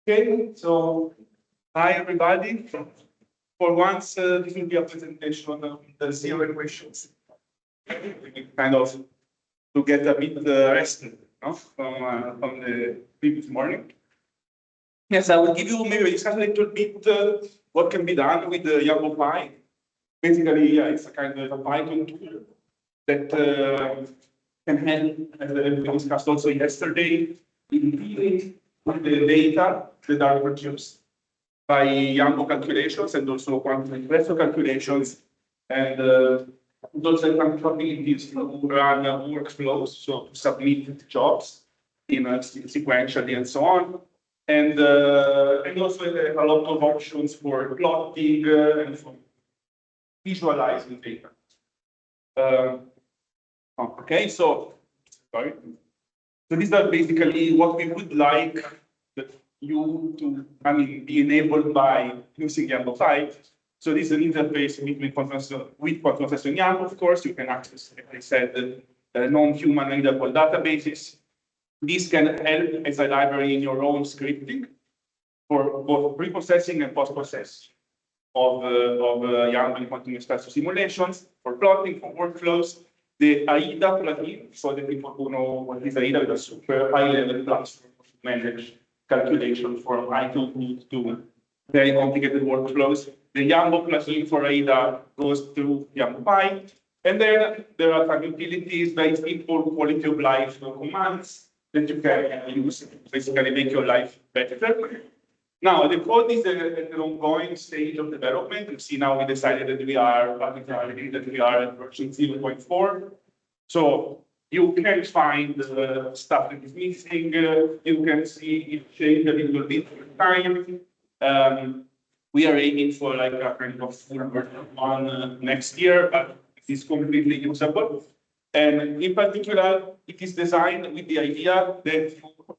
Okay, so hi everybody. For once, this will be a presentation on the zero equations. Kind of to get a bit rested, no? From the previous morning. Yes, I will give you maybe discuss a little bit what can be done with the Yambopy. Basically, yeah, it's a kind of a Python tool that can help, as we discussed also yesterday, in dealing with the data that are produced by Yambo calculations and also quantum espresso calculations, and those capabilities to run workflows, so to submit jobs in sequentially and so on, and also a lot of options for plotting and for visualizing data. Okay, so sorry. So these are basically what we would like you to, be enabled by using Yambopy. So this is an interface with quantum processor in Yambo, of course. You can access, as I said, non-human readable databases. This can help as a library in your own scripting for both pre-processing and post-processing of Yambo and quantum espresso simulations, for plotting, for workflows. The AIDA plugin, so the people who know what is AIDA, is a super high-level platform to manage calculation from I2 to very complicated workflows. The Yambo plugin for AIDA goes through Yambopy. And then there are some utilities, very simple quality of life commands that you can use to basically make your life better. Now, the code is at an ongoing stage of development. You see now we decided that we are at version 0.4. So you can find the stuff that is missing. You can see it change a little bit over time. We are aiming for like a kind of full version 1 next year, but it is completely usable. And in particular, it is designed with the idea that you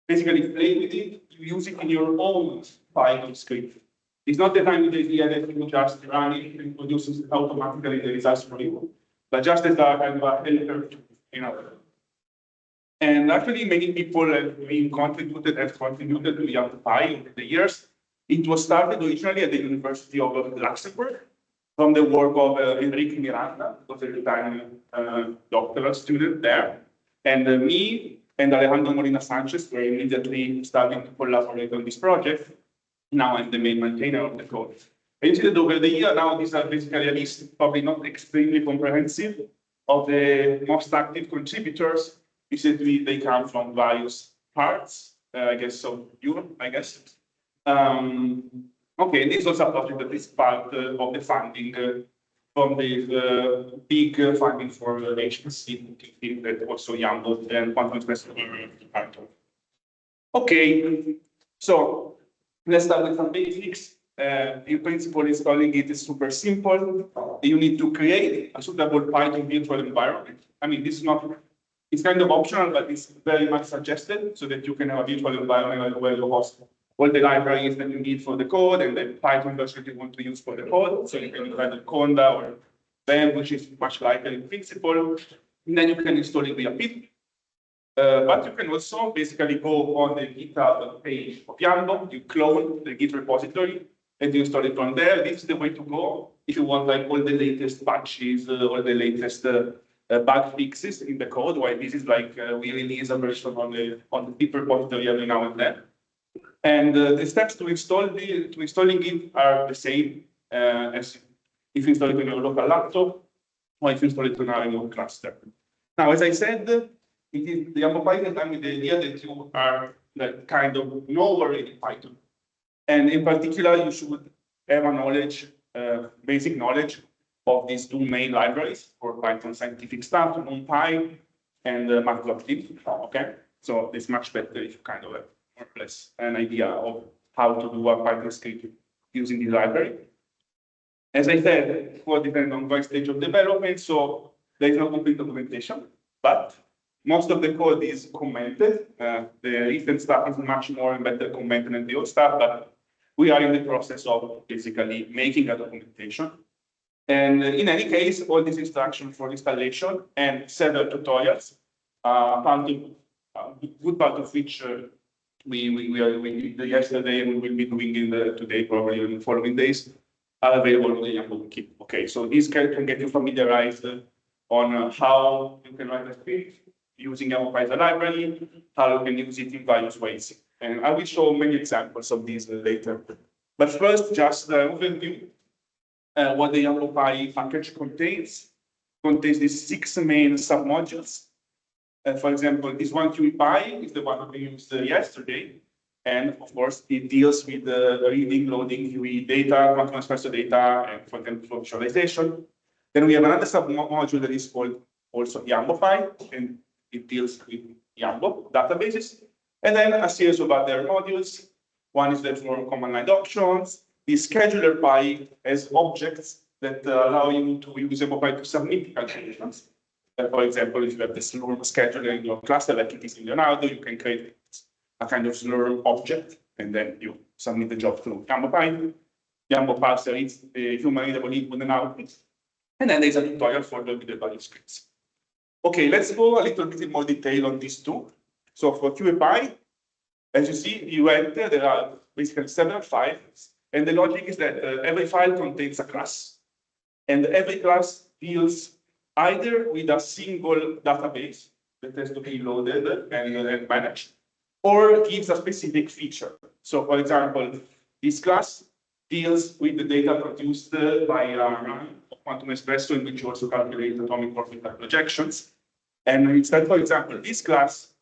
basically play with it, you use it in your own Python script. It's not designed with the idea that you just run it and produces automatically the results for you, but just as a kind of a helper, And actually, many people have contributed to Yambopy over the years. It was started originally at the University of Luxembourg from the work of Enrique Miranda, who was at the time doctoral student there, and me and Alejandro Molina Sanchez were immediately starting to collaborate on this project. Now I'm the main maintainer of the code. And you see that over the year, now these are basically a list, probably not extremely comprehensive, of the most active contributors. You see they come from various parts, I guess, of Europe, I guess. Okay, this is also a project that is part of the funding from the big funding for HPC that also Yambo and Quantum Espresso are part of. Okay, so let's start with some basics. In principle, installing it is super simple. You need to create a suitable Python virtual environment. This is not, it's kind of optional, but it's very much suggested so that you can have a virtual environment where you host all the libraries that you need for the code and the Python version you want to use for the code. So you can use either Conda or BEM, which is much lighter in principle. And then you can install it via pip. But you can also basically go on the GitHub page of Yambo, you clone the Git repository, and you install it from there. This is the way to go if you want like all the latest patches, all the latest bug fixes in the code. While this is like we release a version on the Git repository every now and then. And the steps to installing it are the same as if you install it on your local laptop or if you install it on a remote cluster. Now, as I said, it is the Yambopy designed with the idea that you are like kind of know already Python. And in particular, you should have a knowledge, basic knowledge of these two main libraries for Python scientific stuff, NumPy and matplotlib. Okay, so it's much better if you kind of have more or less an idea of how to do a Python script using the library. As I said, it will depend on what stage of development, so there is no complete documentation, but most of the code is commented. The recent stuff is much more and better commented than the old stuff, but we are in the process of basically making a documentation. And in any case, all these instructions for installation and several tutorials, good part of which we did yesterday and we will be doing in the today, probably in the following days, are available on the Yambopy. Okay, so this can get you familiarized on how you can write a script using Yambopy as a library, how you can use it in various ways. And I will show many examples of these later. But first, just the overview. What the Yambopy package contains these 6 main submodules. For example, this one QEPy is the one we used yesterday. And of course, it deals with the reading, loading QE data, quantum espresso data, and for example, flow visualization. Then we have another submodule that is called also Yambopy, and it deals with Yambo databases. And then a series of other modules. One is the for command line options. The scheduler Py has objects that allow you to use Yambopy to submit calculations. For example, if you have the Slurm scheduler in your cluster, like it is in Leonardo, you can create a kind of Slurm object, and then you submit the job through Yambopy. Yambo parser reads the human readable input and output. And then there's a tutorial for the value scripts. Okay, let's go a little bit in more detail on these two. So for QEPy, as you see, you enter, there are basically several files. And the logic is that every file contains a class. And every class deals either with a single database that has to be loaded and managed, or gives a specific feature. So for example, this class deals with the data produced by Quantum Espresso, in which you also calculate atomic orbital projections. And instead, for example, this class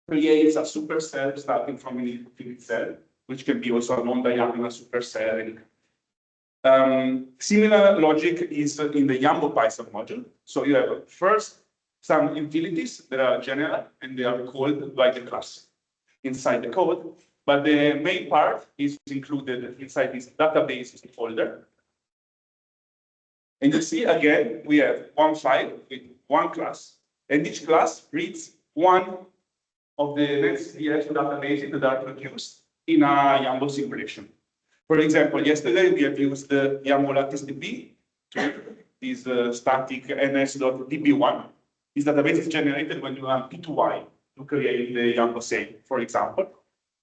creates a supercell starting from an infinite cell, which can be also a non-diagonal supercell. Similar logic is in the Yambopy submodule. So you have first some utilities that are general and they are called by the class inside the code. But the main part is included inside this database folder. And you see again, we have one file with one class, and each class reads one of the NetCDF databases that are produced in a Yambo simulation. For example, yesterday we have used the Yambo lattice DB to this static ns.db1. This database is generated when you run P2Y to create the Yambo same, for example.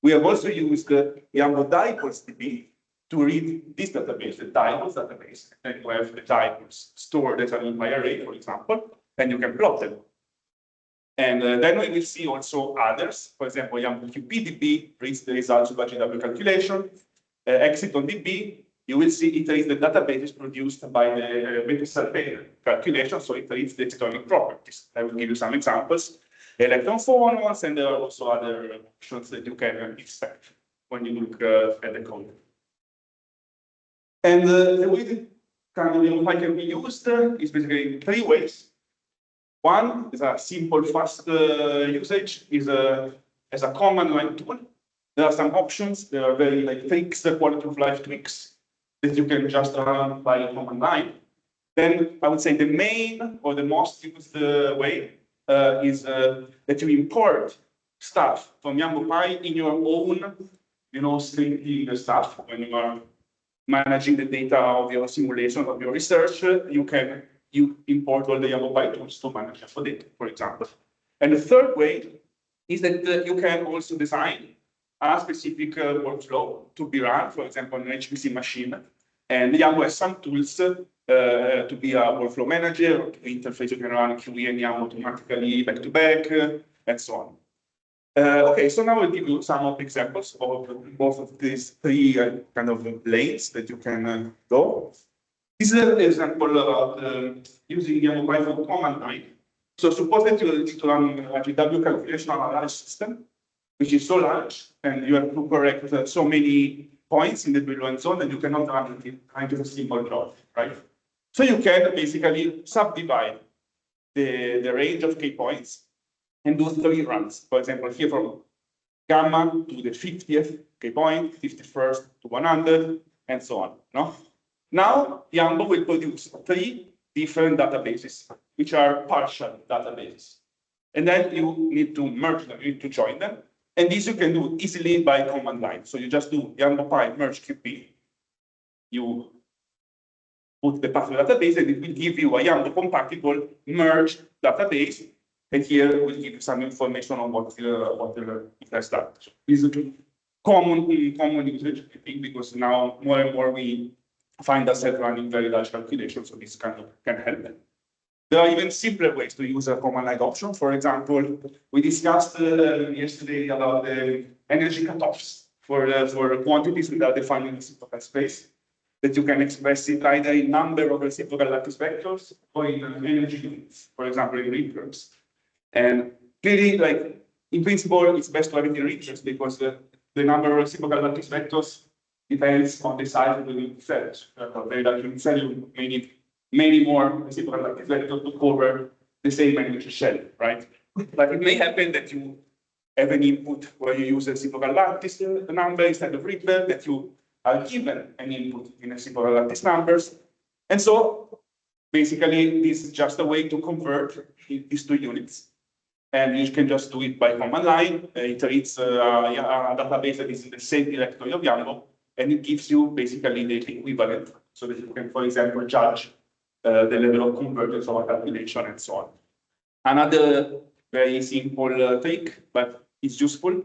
We have also used the Yambo dipoles DB to read this database, the dipoles database. And you have the dipoles stored as an array, for example, and you can plot them. And then we will see also others. For example, YamboQPDB reads the results of a GW calculation. Exit on DB, you will see it reads the databases produced by the Bethe calculation, so it reads the tectonic properties. I will give you some examples. Electron phonons, and there are also other options that you can expect when you look at the code. And the way that kind of Yambopy can be used is basically in 3 ways. One is a simple, fast usage, is as a command line tool. There are some options. There are very like tricks, quality of life tweaks that you can just run by command line. Then I would say the main or the most used way is that you import stuff from Yambopy in your own, scripting stuff. When you are managing the data of your simulation, of your research, you import all the Yambopy tools to manage for data, for example. And the third way is that you can also design a specific workflow to be run, for example, on an HPC machine. And Yambo has some tools to be a workflow manager, or to interface you can run QE and Yambo automatically back-to-back, and so on. Okay, so now I'll give you some of the examples of both of these 3 kind of lanes that you can go. This is an example about using Yambopy for command line. So suppose that you need to run a GW calculation on a large system, which is so large, and you have to correct so many points in the Brillouin zone that you cannot run it kind of a single job, right? So you can basically subdivide the range of k points and do 3 runs. For example, here from gamma to the 50th k point, 51st to 100, and so on. No? Now, Yambo will produce 3 different databases, which are partial databases. And then you need to merge them, you need to join them. And this you can do easily by command line. So you just do Yambopy merge QP. You put the path of the database, and it will give you a Yambo compatible merge database And here we'll give you some information on what it has done. So this is common usage, I think, because now more and more we find ourselves running very large calculations, so this kind of can help. There are even simpler ways to use a command line option. For example, we discussed yesterday about the energy cutoffs for quantities without defining reciprocal space, that you can express it either in number of reciprocal lattice vectors or in energy units, for example, in real terms. And clearly, like in principle, it's best to have it in real terms because the number of reciprocal lattice vectors depends on the size of the unit cells. Very large unit cell, you may need many more reciprocal lattice vectors to cover the same energy shell, right? But it may happen that you have an input where you use a reciprocal lattice number instead of Ripple, that you are given an input in reciprocal lattice numbers. And so basically, this is just a way to convert these two units. And you can just do it by command line. It reads a database that is in the same directory of Yambo, and it gives you basically the equivalent so that you can, for example, judge the level of convergence of a calculation and so on. Another very simple trick, but it's useful.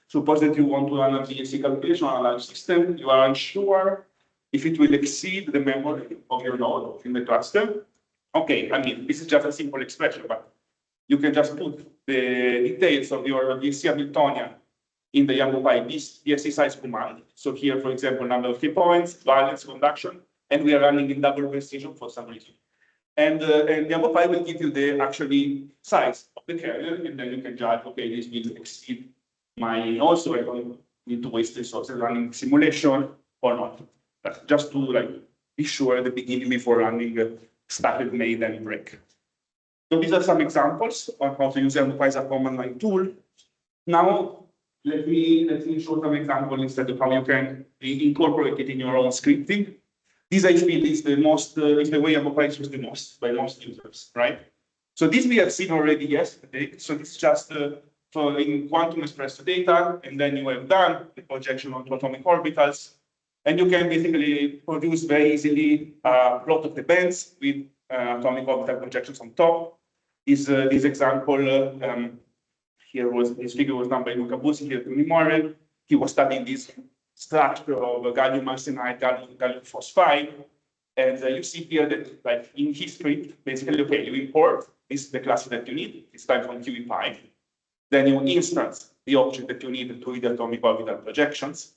Suppose that you want to run a BSC calculation on a large system. You are unsure if it will exceed the memory of your node in the cluster. Okay, I mean, this is just a simple expression, but you can just put the details of your BSC Hamiltonian in the Yambopy BSC size command. So here, for example, number of key points, valence, conduction, and we are running in double precision for some reason. And Yambopy will give you the actually size of the carrier, and then you can judge, okay, this will exceed my node, so I don't need to waste resources running simulation or not. But just to like be sure at the beginning before running started, made, and break. So these are some examples on how to use Yambopy as a command line tool. Now, let me show some examples instead of how you can incorporate it in your own scripting. This I feel is the way Yambopy is used the most by most users, right? So this we have seen already yesterday. So this is just for in quantum espresso data, and then you have done the projection onto atomic orbitals, and you can basically produce very easily a plot of the bands with atomic orbital projections on top. This example this figure was done by Luca Busi here at Memorial. He was studying this structure of gallium arsenide, gallium phosphide, and you see here that, like in his script, basically, okay, you import the class that you need. It's time from QEPI. Then you instance the object that you need to read the atomic orbital projections,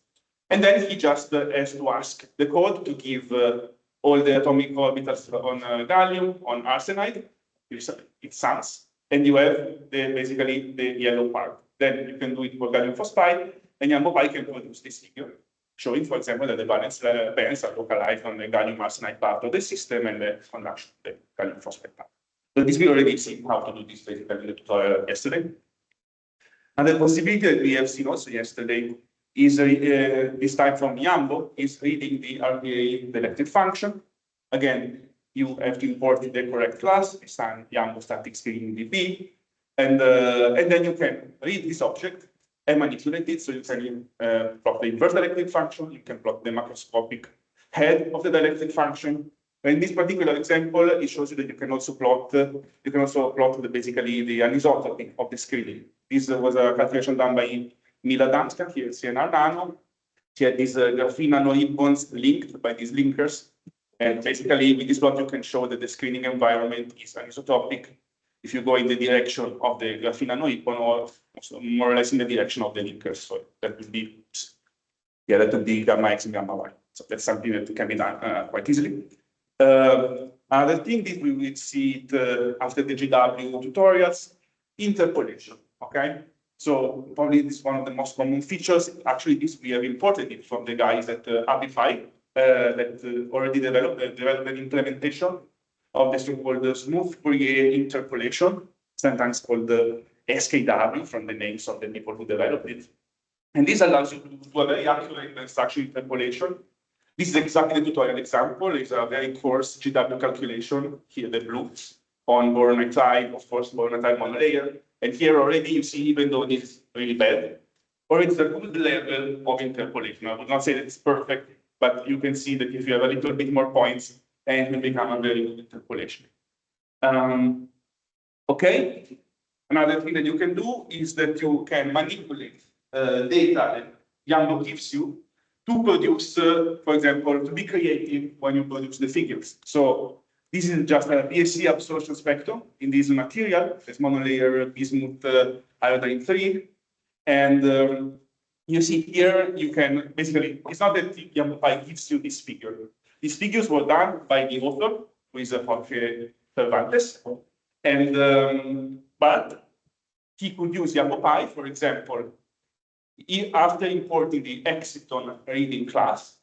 and then he just has to ask the code to give all the atomic orbitals on gallium, on arsenide. It sums, and you have basically the yellow part. Then you can do it for gallium phosphide, and Yambopy can produce this figure, showing, for example, that the valence bands are localized on the gallium arsenide part of the system and the conduction of the gallium phosphide part. So this we already seen how to do this basically in the tutorial yesterday. Another possibility that we have seen also yesterday is this time from Yambo is reading the RPA directed function. Again, you have to import the correct class, assign Yambo static string DB, and then you can read this object and manipulate it. So you can plot the inverse directed function, you can plot the macroscopic head of the directed function. In this particular example, it shows you that you can also plot basically the anisotropy of the screening. This was a calculation done by Mila Damska here at CNR Nano. She had these graphene nanoribbons linked by these linkers. And basically, with this plot, you can show that the screening environment is anisotropic if you go in the direction of the graphene nanoribbon, or more or less in the direction of the linkers. So that would be, gamma X and gamma Y. So that's something that can be done quite easily. Another thing that we will see it after the GW tutorials, interpolation. Okay, so probably this is one of the most common features. Actually, this we have imported it from the guys at Abify that already developed an implementation of the so-called smooth Fourier interpolation, sometimes called the SKW from the names of the people who developed it. And this allows you to do a very accurate structure interpolation. This is exactly the tutorial example. It's a very coarse GW calculation, here the blue, on boron nitride, of course, boron nitride monolayer. And here already you see, even though this is really bad, or it's a good level of interpolation. I would not say that it's perfect, but you can see that if you have a little bit more points, and it will become a very good interpolation. Okay, Another thing that you can do is that you can manipulate data that Yambopy gives you to produce, for example, to be creative when you produce the figures. So this is just a PSC absorption spectrum in this material, this monolayer bismuth iodine 3. And you see here, you can basically, it's not that Yambopy gives you this figure. These figures were done by the author, who is Jorge Cervantes. And but he could use Yambopy, for example, after importing the exciton reading class,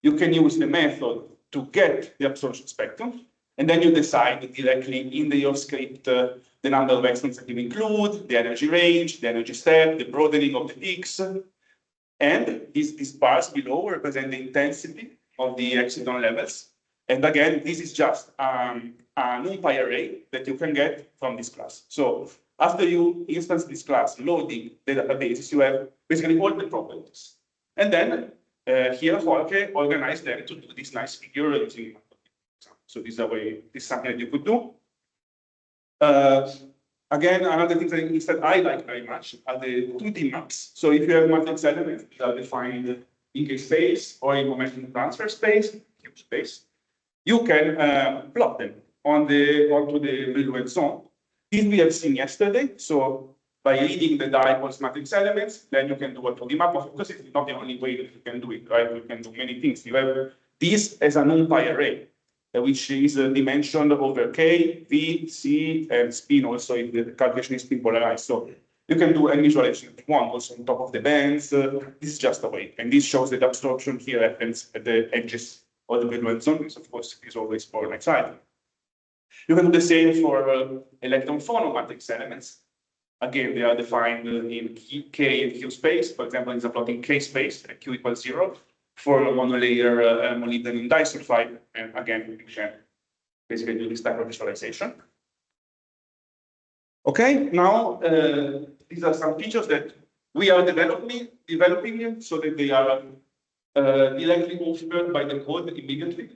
you can use the method to get the absorption spectrum, and then you decide directly in your script the number of exons that you include, the energy range, the energy step, the broadening of the peaks, and these bars below represent the intensity of the exciton levels. And again, this is just an NumPy array that you can get from this class. So after you instance this class loading the databases, you have basically all the properties. And then here Jorge organized them to do this nice figure using. So this is a way, this is something that you could do. Again, another thing that instead I like very much are the 2D maps. So if you have matrix elements that are defined in K space or in momentum transfer space, cube space, you can plot them onto the Brillouin zone. This we have seen yesterday. So by reading the dipoles matrix elements, then you can do a 2D map. Of course, it's not the only way that you can do it, right? You can do many things. You have this as a NumPy array, which is dimensioned over K, V, C, and spin also if the calculation is spin polarized. So you can do any visualization if you want, also on top of the bands. This is just a way. And this shows that absorption here happens at the edges of the Brillouin zone, which of course is always for exciting. You can do the same for electron phonomatrix elements. Again, they are defined in K and Q space. For example, it's a plot in K space at Q equals 0 for a monolayer molybdenum disulfide. And again, you can basically do this type of visualization. Okay, now these are some features that we are developing so that they are directly offered by the code immediately.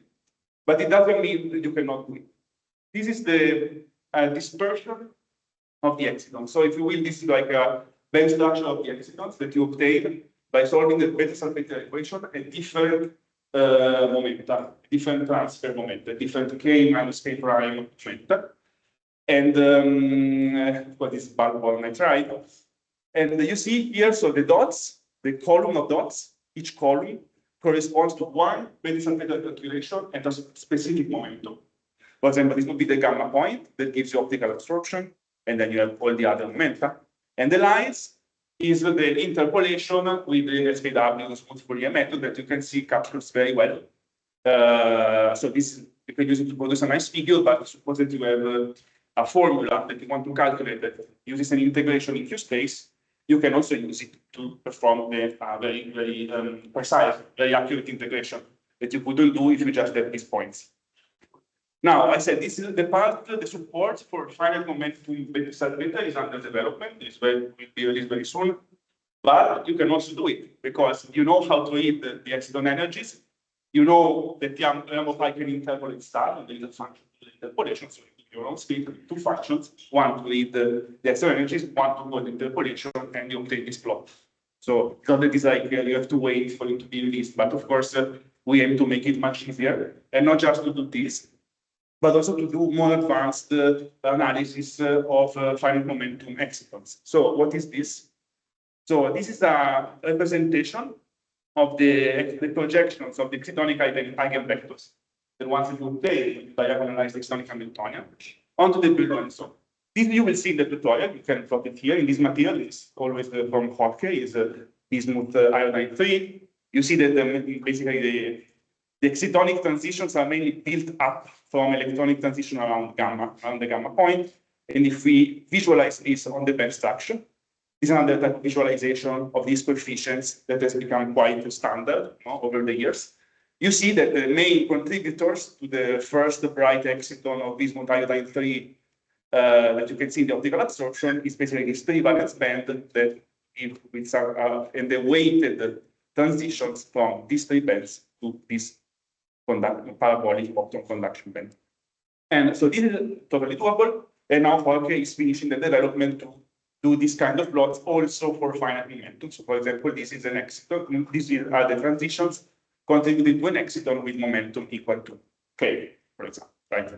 But it doesn't mean that you cannot do it. This is the dispersion of the excitons. So if you will, this is like a band structure of the excitons that you obtain by solving the beta salpeter equation at different momenta, different transfer momenta, different K minus K prime momenta. And what is bulk ball nitride? And you see here, so the dots, the column of dots, each column corresponds to one beta salpeter calculation at a specific momentum. For example, this would be the gamma point that gives you optical absorption, and then you have all the other momenta. And the lines is the interpolation with the SKW smooth Fourier method that you can see captures very well. So this you can use it to produce a nice figure, but suppose that you have a formula that you want to calculate that uses an integration in Q space, you can also use it to perform the very precise, very accurate integration that you couldn't do if you just have these points. Now, I said this is the part, the support for finite momentum beta salpeter is under development. This will be released very soon. But you can also do it because you know how to read the exciton energies. You know that the Yambopy can interpolate star, and there is a function to the interpolation. So you do your own script, two functions, one to read the exciton energies, one to do the interpolation, and you obtain this plot. So it's not that it's like you have to wait for it to be released, but of course, we aim to make it much easier, and not just to do this, but also to do more advanced analysis of finite momentum excitons. So what is this? So this is a representation of the projections of the excitonic eigenvectors, the ones that you obtain by diagonalized excitonic Hamiltonian, onto the Brillouin zone. This you will see in the tutorial. You can plot it here in this material. It's always from Jorge, is bismuth iodine 3. You see that basically the excitonic transitions are mainly built up from electronic transition around the gamma point. And if we visualize this on the band structure, this is another type of visualization of these coefficients that has become quite standard over the years. You see that the main contributors to the first bright exciton of bismuth iodine 3 that you can see in the optical absorption is basically this 3 valence band that with some, and the weighted transitions from these 3 bands to this parabolic optimum conduction band. And so this is totally doable. And now Jorge is finishing the development to do this kind of plots also for finite momentum. So for example, this is an exciton. These are the transitions contributed to an exciton with momentum equal to K, for example, right?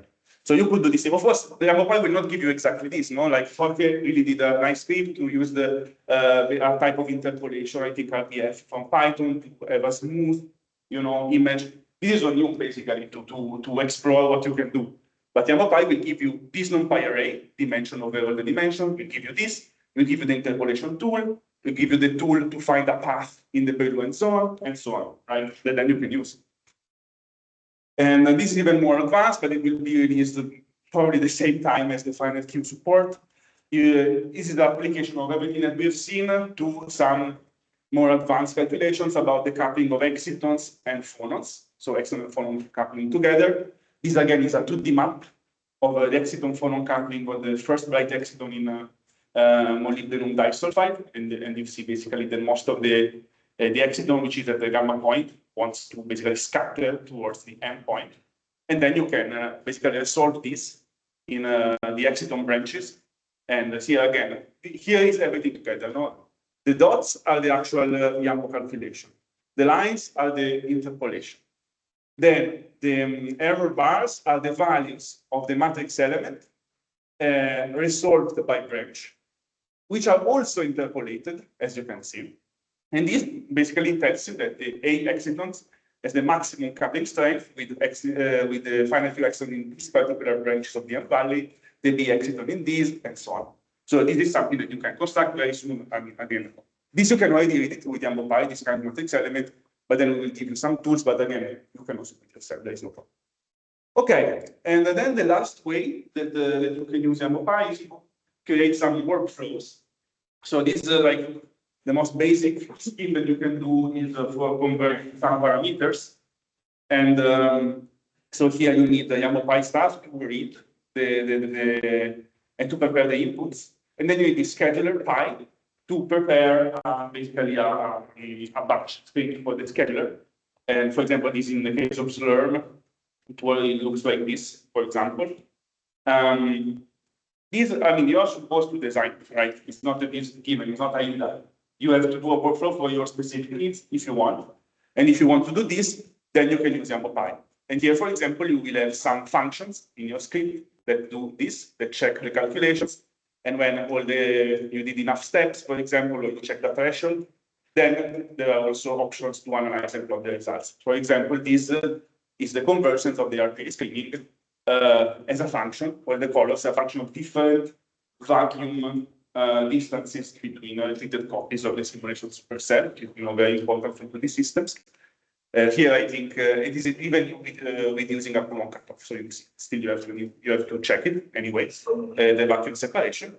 So you could do this. Of course, the Yambopy will not give you exactly this, no? Like Jorge really did a nice script to use the type of interpolation, I think RPF from Python to have a smooth, image. This is on you basically to explore what you can do. But Yambopy will give you this NumPy array, dimension over all the dimensions, will give you this, will give you the interpolation tool, will give you the tool to find a path in the Brillouin zone, and so on, right? That then you can use. And this is even more advanced, but it will be released probably the same time as the finite cube support. This is the application of everything that we've seen to some more advanced calculations about the coupling of excitons and phonons. So exciton and phonon coupling together. This again is a 2D map of the exciton-phonon coupling of the first bright exciton in molybdenum disulfide, and you see basically that most of the exciton, which is at the gamma point, wants to basically scatter towards the end point. And then you can basically resolve this in the exciton branches. And see again, here is everything together. No? The dots are the actual Yambo calculation. The lines are the interpolation. Then the error bars are the values of the matrix element resolved by branch, which are also interpolated, as you can see. And this basically tells you that the A excitons has the maximum coupling strength with the finite field exciton in this particular branches of the M valley, the B exciton in these, and so on. So this is something that you can construct very soon. Again, this you can already read it with Yambopy, this kind of matrix element, but then we will give you some tools, but again, you can also put yourself, there is no problem. Okay, and then the last way that you can use Yambopy is to create some workflows. So this is like the most basic scheme that you can do is for converting some parameters. And so here you need the Yambopy stuff to read and to prepare the inputs. And then you need the scheduler pi to prepare basically a batch script for the scheduler. And for example, this in the case of Slurm, it looks like this, for example. These, I mean, you are supposed to design, right? It's not that it's given, it's not IDA. You have to do a workflow for your specific needs if you want. And if you want to do this, then you can use Yambopy. And here, for example, you will have some functions in your script that do this, that check the calculations. And when you did enough steps, for example, or you check the threshold, then there are also options to analyze and plot the results. For example, this is the conversions of the RPA screening as a function, where the colors are a function of different vacuum distances between treated copies of the simulation superset, very important for 2D systems. Here, I think it is even with using a Coulomb cutoff. So you see, still you have to check it anyway, the vacuum separation.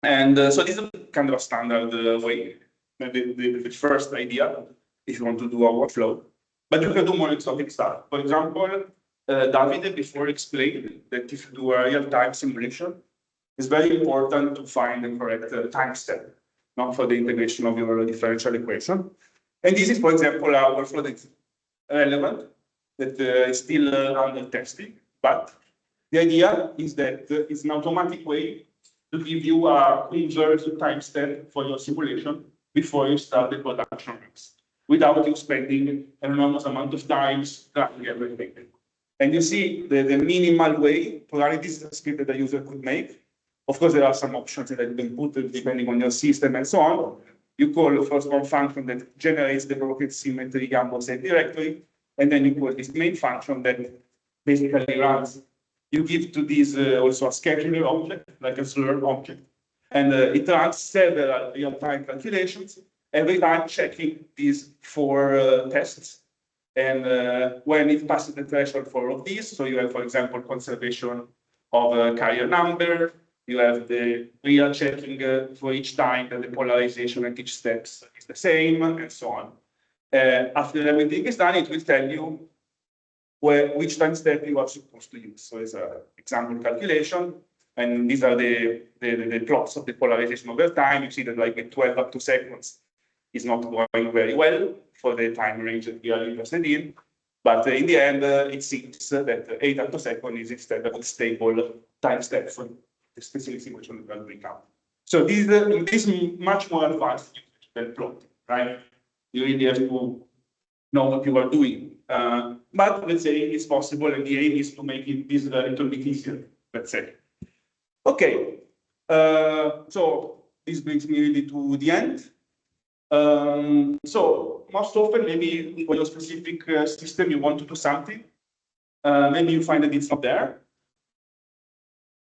And so this is kind of a standard way, the first idea, if you want to do a workflow. But you can do more exotic stuff. For example, Davide before explained that if you do a real-time simulation, it's very important to find the correct time step, not for the integration of your differential equation. And this is, for example, a workflow that's relevant, that is still under testing. But the idea is that it's an automatic way to give you a converged time step for your simulation before you start the production runs, without you spending an enormous amount of time tracking everything. And you see the minimal way, polarity is a script that the user could make. Of course, there are some options that you can put depending on your system and so on. You call the first one function that generates the broken symmetry Yambo set directory, and then you call this main function that basically runs. You give to this also a scheduler object, like a Slurm object, and it runs several real-time calculations, every time checking these 4 tests. And when it passes the threshold for all of these, so you have, for example, conservation of a carrier number, you have the real checking for each time that the polarization at each step is the same, and so on. After everything is done, it will tell you which time step you are supposed to use. So it's an example calculation, and these are the plots of the polarization over time. You see that like with 12 up to seconds is not going very well for the time range that we are interested in. But in the end, it seems that 8 up to second is instead a stable time step the specific sequential will become. So this is much more advanced than plotting, right? You really have to know what you are doing. But let's say it's possible, and the aim is to make this a little bit easier, let's say. Okay, so this brings me really to the end. So most often, maybe for your specific system, you want to do something. Maybe you find that it's not there.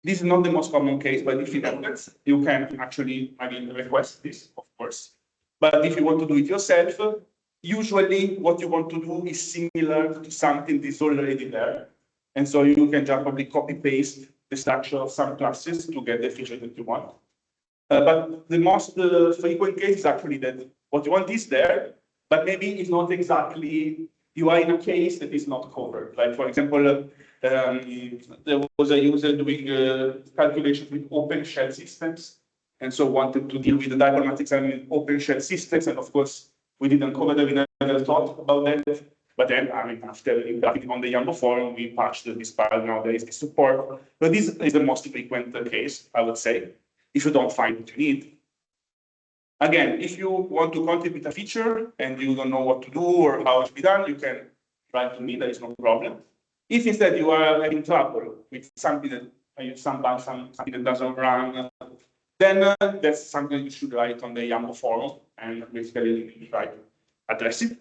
This is not the most common case, but if it happens, you can actually, request this, of course. But if you want to do it yourself, usually what you want to do is similar to something that's already there. And so you can just probably copy paste the structure of some classes to get the feature that you want. But the most frequent case is actually that what you want is there, but maybe it's not exactly, you are in a case that is not covered. Like, for example, there was a user doing calculations with open shell systems, and so wanted to deal with the diagrammatics and with open shell systems. And of course, we didn't cover that, we never thought about that. But then, after interacting on the Yambopy forum, we patched this file. Now there is the support. But this is the most frequent case, I would say, if you don't find what you need. Again, if you want to contribute a feature and you don't know what to do or how it should be done, you can write to me, there is no problem. If instead you are having trouble with something that something that doesn't run, then that's something you should write on the Yambopy forum and basically try to address it.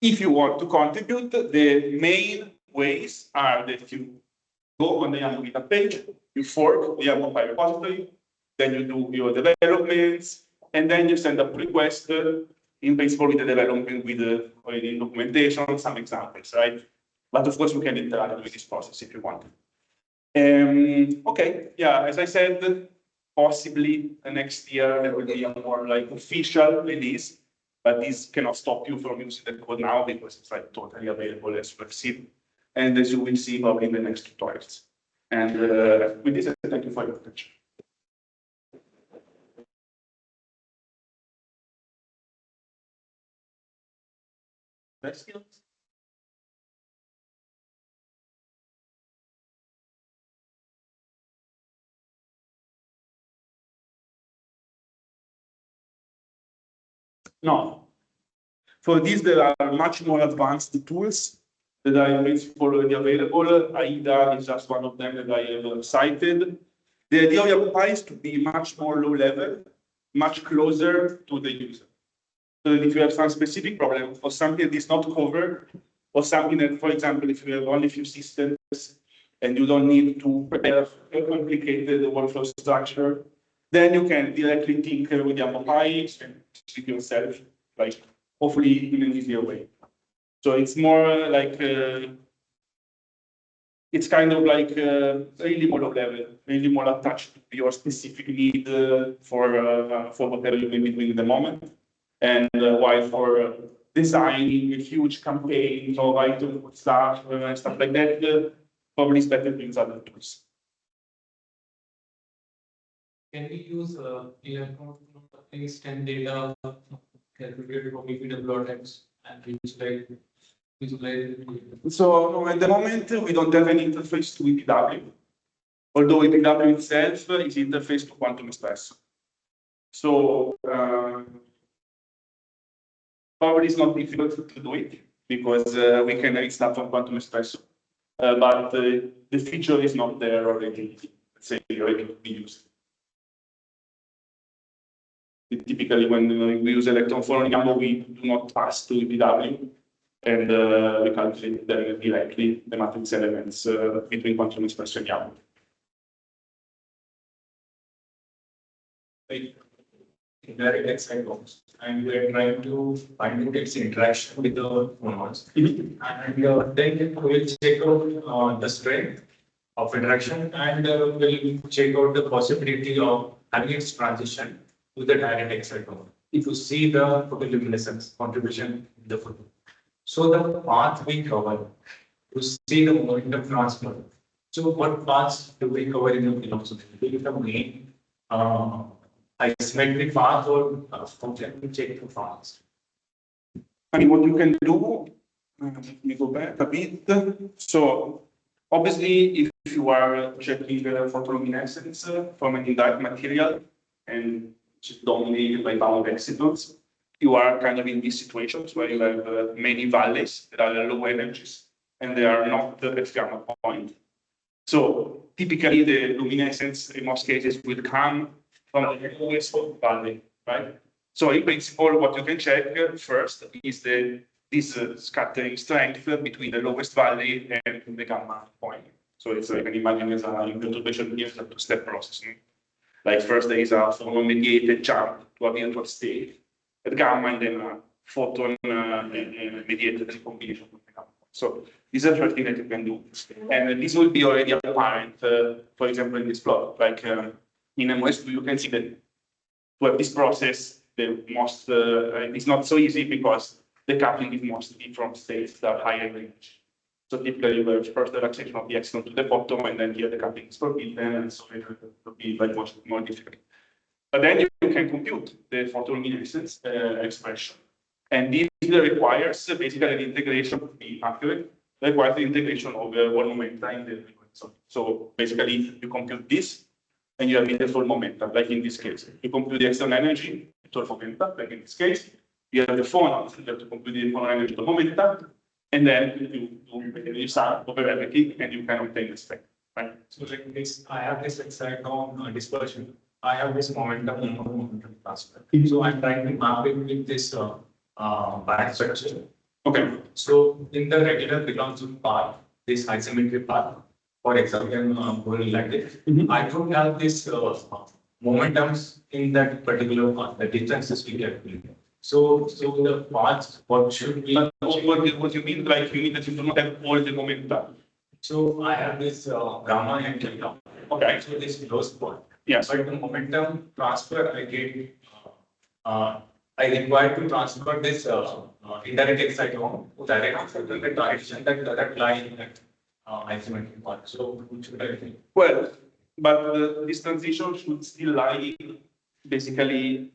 If you want to contribute, the main ways are that you go on the Yambopy GitHub page, you fork the Yambopy repository, then you do your developments, and then you send a request in principle with the development with the documentation, some examples, right? But of course, we can interact with this process if you want. Okay, yeah, as I said, possibly next year there will be a more like official release, but this cannot stop you from using the code now because it's like totally available as you have seen, and as you will see probably in the next tutorials. And with this, thank you for your attention. Questions? No. For this, there are much more advanced tools that are in principle already available. AIDA is just one of them that I have cited. The idea of Yambopy is to be much more low level, much closer to the user. So that if you have some specific problem or something that is not covered, or something that, for example, if you have only a few systems and you don't need to prepare a complicated workflow structure, then you can directly tinker with Yambopy and speak yourself, like hopefully in an easier way. So it's more like it's kind of like really more low level, really more attached to your specific need for whatever you may be doing at the moment. And while for designing huge campaigns or item stuff and stuff like that, probably it's better to use other tools. Can we use extend data calculated for PWRX and visualize? So at the moment, we don't have any interface to EPW, although EPW itself is interface to Quantum Espresso. So probably it's not difficult to do it because we can read stuff from Quantum Espresso, but the feature is not there already. Let's say ready to be used. Typically, when we use electron forum Yambopy, we do not pass to EPW, and we calculate them directly the matrix elements between Quantum Espresso and Yambopy. Direct excitos, and we are trying to find its interaction with the phonons. And then we will check out the strength of interaction, and we'll check out the possibility of having its transition to the direct exciton. If you see the photoluminescence contribution in the photon. So the path we cover to see the momentum transfer. So what paths do we cover in the philosophy? Will it the main asymmetric path or can we check the paths? I mean, what you can do, let me go back a bit. So Obviously, if you are checking photoluminescence from an indirect material and which is dominated by bound excitons, you are kind of in these situations where you have many valleys that are low energies and they are not at gamma point. So typically the luminescence in most cases will come from the lowest valley, right? So in principle, what you can check first is this scattering strength between the lowest valley and the gamma point. So it's like an imagine as an perturbation here, a two-step process. Like first there is a photon-mediated jump to a virtual state at gamma, and then a photon-mediated recombination with the gamma. So these are the things that you can do. And this will be already apparent, for example, in this plot. Like in MOS2, you can see that to have this process, the most it's not so easy because the coupling is mostly from states that are higher range. So typically, you have first the relaxation of the exon to the bottom, and then here the coupling is forbidden, and so it will be very much more difficult. But then you can compute the photoluminescence expression. And this requires basically the integration to be accurate, requires the integration of all momenta in the so basically you compute this and you have the full momentum, like in this case. You compute the external energy to momenta, like in this case. You have the phonons, you have to compute the phonon energy to momenta, and then you sum over everything and you can obtain the spectrum, right? So like this, I have this exciton dispersion. I have this momentum transfer. So I'm trying to map it with this band structure. Okay. So in the regular Briggs path, this isometric path, for example, going like this, I don't have this momentums in that particular path. The differences we get. So the paths, what should be? What you mean? Like you mean that you do not have all the momenta? So I have this gamma and delta. Okay. So this closed point. Yes. But the momentum transfer I get, I require to transfer this indirect exciton direct to the direction that lie in that isometric part. So what should I think? Well, but this transition should still lie basically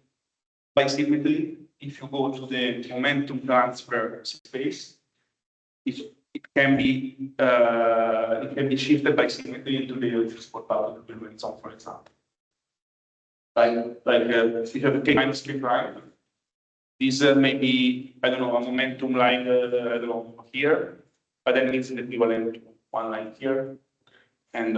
by symmetry. If you go to the momentum transfer space, it can be shifted by symmetry into the transport path of the so for example. If you have a k minus k prime, this may be, I don't know, a momentum line, I don't know, here, but then it's equivalent to one line here. And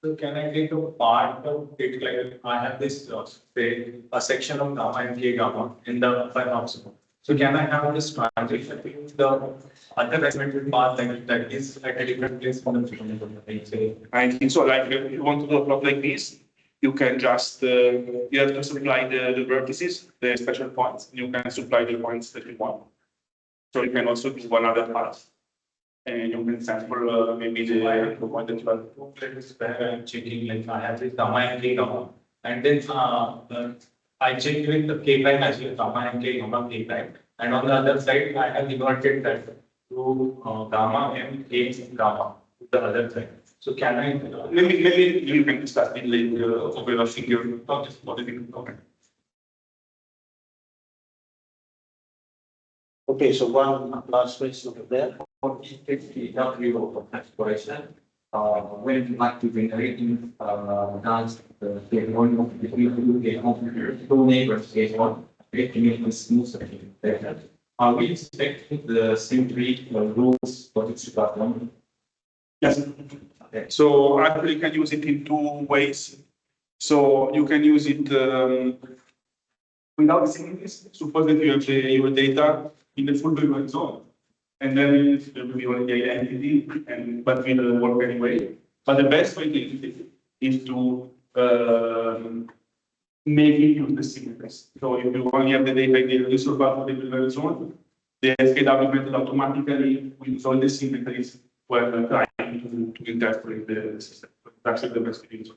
so can I take a part of it, like I have this say a section of gamma and k gamma in the optimal. So can I have this transition to the other isometric path that is at a different place from the I think so. Like if you want to do a plot like this, you can just you have to supply the vertices, the special points, and you can supply the points that you want. So you can also do another path. And you can sample maybe the point that you are. I'm checking, like I have this gamma and k gamma, and then I check with the k prime as well, gamma and k gamma k prime, and on the other side I have inverted that to gamma and k gamma to the other side. So can I? Maybe you can discuss it later over a figure. What do you think? Okay. Okay, so one last question over there. For EW of exploration, when you like to generate dance the one of the two neighbors get one, making it smooth better. Are we expecting the symmetry rules for this platform? Yes. Okay. So actually, you can use it in two ways. So you can use it without symmetries. Suppose that you have your data in the full Briggs zone. And then there will be only the identity, but will work anyway. But the best way to use it is to make it use the symmetries. So if you only have the data in the resolve part of the Briggs zone, the SKW method automatically will use all the symmetries when trying to interpret the system. That's the best way to use it.